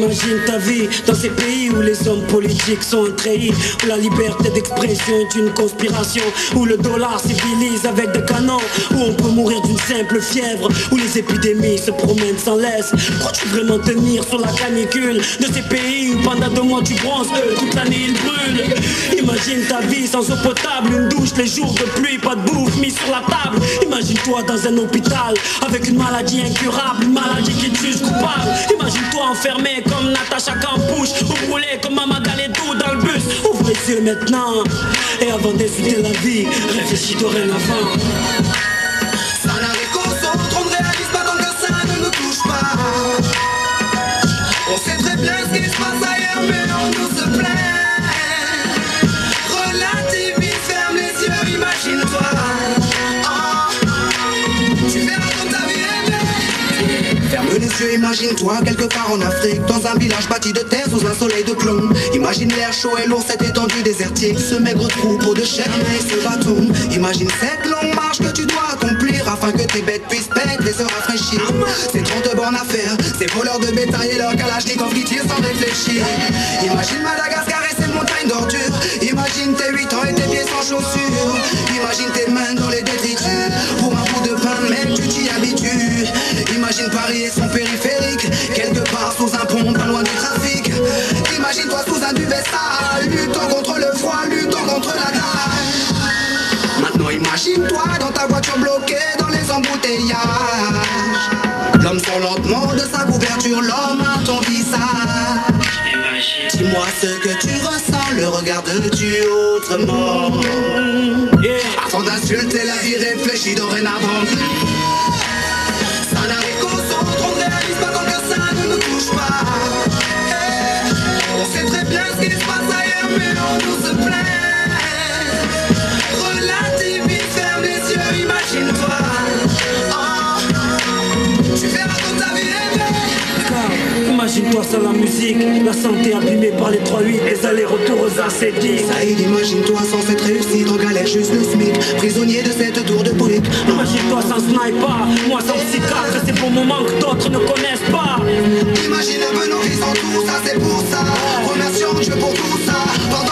Imagine ta vie dans ces pays où les hommes politiques sont trahis, où la liberté d'expression est une conspiration, où le dollar civilise avec des canons, où on peut mourir d'une simple fièvre, où les épidémies se promènent sans laisse. Crois-tu vraiment tenir sur la canicule de ces pays où pendant 2 mois tu bronzes, toute l'année ils brûlent? Imagine ta vie sans eau potable, une douche les jours de pluie, pas de bouffe mise sur la table. Imagine-toi dans un hôpital avec une maladie incurable, une maladie qui te juge coupable. Imagine-toi enfermé comme Natacha Campouche, ou brûlé comme Mamagaledou dans le bus. Ouvre les yeux maintenant, et avant d'essuyer la vie, réfléchis dorénavant. Ça n'arrive qu'aux autres, on ne réalise pas tant que ça ne nous touche pas. On sait très bien ce qui se passe ailleurs, mais on nous se plaint. Relativise, ferme les yeux, imagine-toi. Tu verras comme ta vie est belle. Ferme les yeux, imagine-toi quelque part en Afrique, dans un village bâti de terre sous un soleil de plomb. Imagine l'air chaud et lourd, cette étendue désertique, ce maigre troupeau de chèvres et ce bâton. Imagine cette longue marche que tu dois accomplir afin que tes bêtes puissent paître et se rafraîchir. C'est 30 bornes à faire, ces voleurs de bétail et leurs kalachnikovs qui tirent sans réfléchir. Imagine Madagascar et ses montagnes d'ordures. Imagine tes 8 ans et tes pieds sans chaussures. Imagine tes mains dans les détritus. Pour un bout de pain, même tu t'y habitues. Imagine Paris et son périphérique, quelque part sous un pont, pas loin du trafic. Imagine-toi sous un duvet sale, luttant contre le froid, luttant contre la dalle. Maintenant imagine-toi dans ta voiture bloquée dans les embouteillages. L'homme sort lentement de sa couverture, l'homme a ton visage. Dis-moi ce que tu ressens, le regardes-tu autrement? Avant d'insulter la vie, réfléchis dorénavant. Ça n'arrive qu'aux autres, on ne réalise pas tant que ça ne nous touche pas. On sait très bien ce qui se passe ailleurs, mais on nous se plaint. Relativise, ferme les yeux, imagine-toi. Tu verras comme ta vie est belle. Imagine-toi sans la musique, la santé abîmée par les 3-8, les allers-retours aux AC10. Saïd, imagine-toi sans cette réussite, en galère juste le SMIC, prisonnier de cette tour de briques. Imagine-toi sans sniper, moi sans psychiatre, c'est pour moments que d'autres ne connaissent pas. Imagine un peu nos vies sans tout ça, c'est pour ça. Remercions Dieu pour tout ça. Pendant